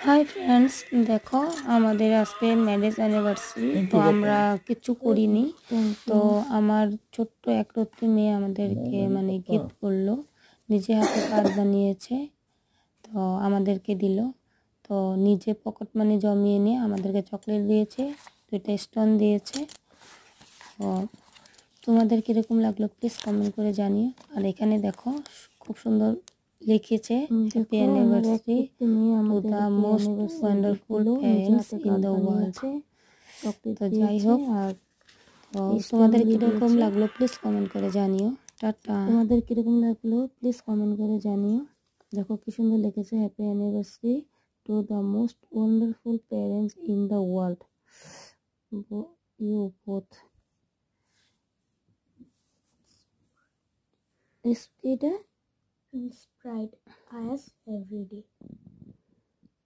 Hi friends, দেখো আমাদের আজকে ম্যারেজ অ্যানিভার্সারি। তো আমরা কিছু করিনি, তো আমার ছোট্ট একরত্তি মেয়ে আমাদেরকে মানে গিফট করলো, নিজে হাতে কার্ড বানিয়েছে, তো আমাদেরকে দিল। তো নিজে পকেট মানি জমিয়ে নিয়ে আমাদেরকে চকলেট দিয়েছে, 2টা স্টোন দিয়েছে। তো তোমাদের কীরকম লাগলো প্লিজ কমেন্ট করে জানিও। আর এখানে দেখো খুব সুন্দর লিখেছে, happy anniversary to the most wonderful parents in the world. তো যাই হোক, তো তোমাদের কীরকম লাগলো প্লিজ কমেন্ট করে জানিও। টাটা। তোমাদের কীরকম লাগলো প্লিজ কমেন্ট করে জানিও। দেখো কি সুন্দর লিখেছে, happy anniversary to the most wonderful parents in the world. You both is it a inspired us every day.